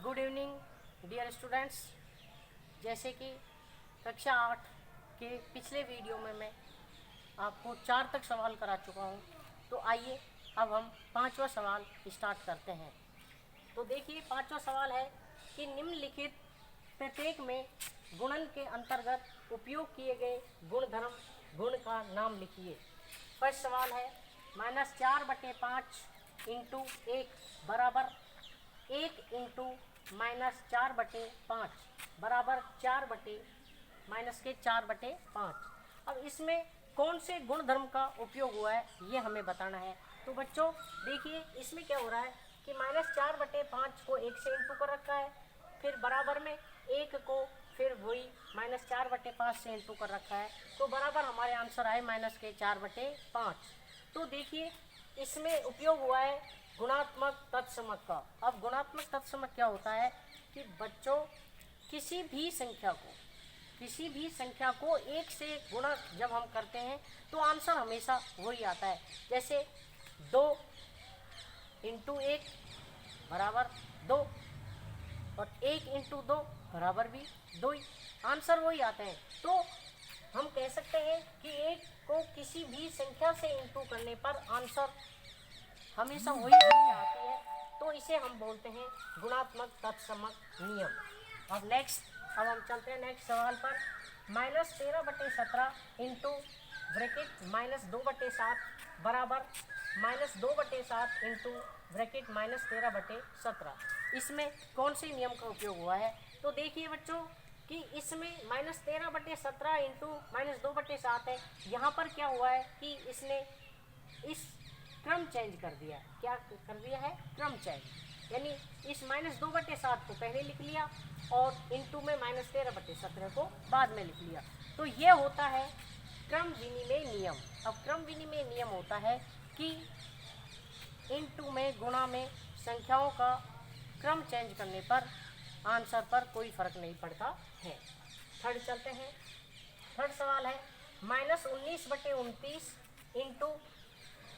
Good evening dear students. जैसे कि कक्षा 8 के पिछले वीडियो में मैं आपको 4 तक सवाल करा चुका हूँ, तो आइए अब हम 5वां सवाल स्टार्ट करते हैं। तो देखिए 5वां सवाल है कि निम्नलिखित प्रत्येक में गुणन के अंतर्गत उपयोग किए गए गुणधर्म गुण का नाम लिखिए। फर्स्ट सवाल है -4/5 इंटू 1 बराबर 1 इंटू -4/5 बराबर 4/-4/5। अब इसमें कौन से गुणधर्म का उपयोग हुआ है ये हमें बताना है। तो बच्चों देखिए इसमें क्या हो रहा है कि -4/5 को 1 से इंटू कर रखा है, फिर बराबर में 1 को फिर वही -4/5 से इंटू कर रखा है, तो बराबर हमारे आंसर आए -4/5। तो देखिए इसमें उपयोग हुआ है गुणात्मक तत्समक का। अब गुणात्मक तत्समक क्या होता है कि बच्चों किसी भी संख्या को 1 से गुणा जब हम करते हैं तो आंसर हमेशा वही आता है। जैसे 2 इंटू 1 बराबर 2 और 1 इंटू 2 बराबर भी 2 ही, आंसर वही आते हैं। तो हम कह सकते हैं कि 1 को किसी भी संख्या से इंटू करने पर आंसर हमेशा वही संख्या आती है, तो इसे हम बोलते हैं गुणात्मक तत्समक नियम। अब हम चलते हैं नेक्स्ट सवाल पर। -13/17 इंटू ब्रैकेट -2/7 बराबर -2/7 इंटू ब्रैकेट -13/17। इसमें कौन से नियम का उपयोग हुआ है? तो देखिए बच्चों कि इसमें -13/17 इंटू -2/7 है। यहाँ पर क्या हुआ है कि इसने इस क्रम चेंज कर दिया। क्या कर दिया है? क्रम चेंज, यानी इस -2/7 को पहले लिख लिया और इंटू में -13/17 को बाद में लिख लिया। तो ये होता है क्रम विनिमय नियम। अब क्रम विनिमय नियम होता है कि इंटू में गुणा में संख्याओं का क्रम चेंज करने पर आंसर पर कोई फर्क नहीं पड़ता है। थर्ड चलते हैं। थर्ड सवाल है -19/29 इंटू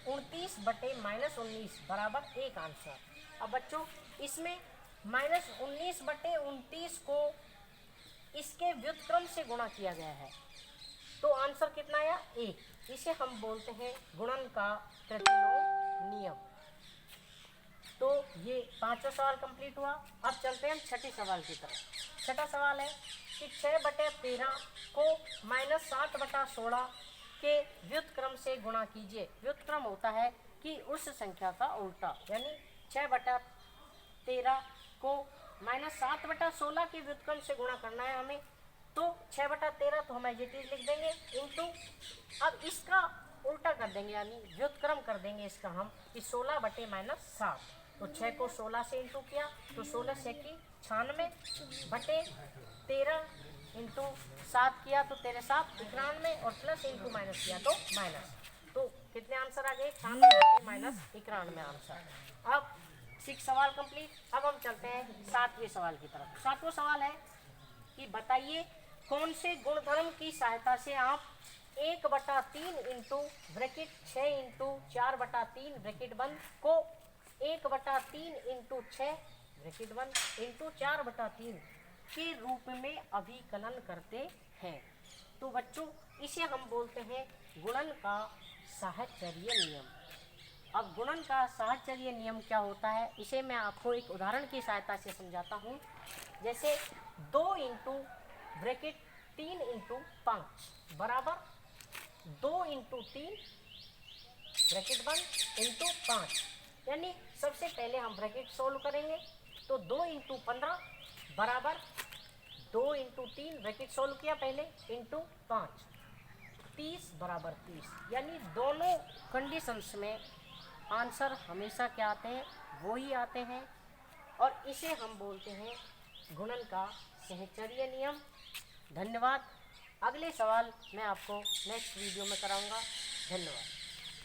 29/-19 बराबर 1 आंसर। अब बच्चों इसमें -19/29 को इसके व्युत्क्रम से गुणा किया गया है, तो आंसर कितना आया? 1। इसे हम बोलते हैं गुणन का प्रतिलोम नियम। तो ये 5वां सवाल कंप्लीट हुआ। अब चलते हैं हम छठे सवाल की तरफ। छठा सवाल है कि 6/13 को -7/16 के व्युत्क्रम से गुणा कीजिए। व्युत्क्रम होता है कि उस संख्या का उल्टा, यानी 6/13 को -7/16 के व्युत्क्रम से गुणा करना है हमें। तो 6/13 तो हम एज इट इज लिख देंगे इंटू, अब इसका उल्टा कर देंगे यानी व्युत्क्रम कर देंगे इसका हम कि 16/-7। तो 6 को 16 से इंटू किया तो 16 से की 96/13 इंटू 7 किया तो 7 91 और प्लस इंटू माइनस किया तो माइनस। तो कितने आंसर आ गए? 96/-91 आंसर। अब 6 सवाल कंप्लीट। अब हम चलते हैं 7वें सवाल की तरफ। 7वां सवाल है कि बताइए कौन से गुणधर्म की सहायता से आप 1/3 इंटू ब्रैकेट 6 इंटू 4/3 ब्रैकेट बंद को 1/3 इंटू 6 ब्रैकेट बंद इंटू 4/3 के रूप में अभिकलन करते हैं। तो बच्चों इसे हम बोलते हैं गुणन का साहचर्य नियम। अब गुणन का साहचर्य नियम क्या होता है इसे मैं आपको एक उदाहरण की सहायता से समझाता हूँ। जैसे 2 इंटू ब्रैकेट 3 इंटू 5 बराबर 2 इंटू 3 ब्रैकेट बंद इंटू 5, यानी सबसे पहले हम ब्रैकेट सोल्व करेंगे। तो 2 इंटू 15 बराबर 2 इंटू 3 ब्रैकेट सोल्व किया पहले इंटू 5, 30 बराबर 30, यानी दोनों कंडीशंस में आंसर हमेशा क्या आते हैं? वो ही आते हैं, और इसे हम बोलते हैं गुणन का साहचर्य नियम। धन्यवाद। अगले सवाल मैं आपको नेक्स्ट वीडियो में कराऊंगा। धन्यवाद।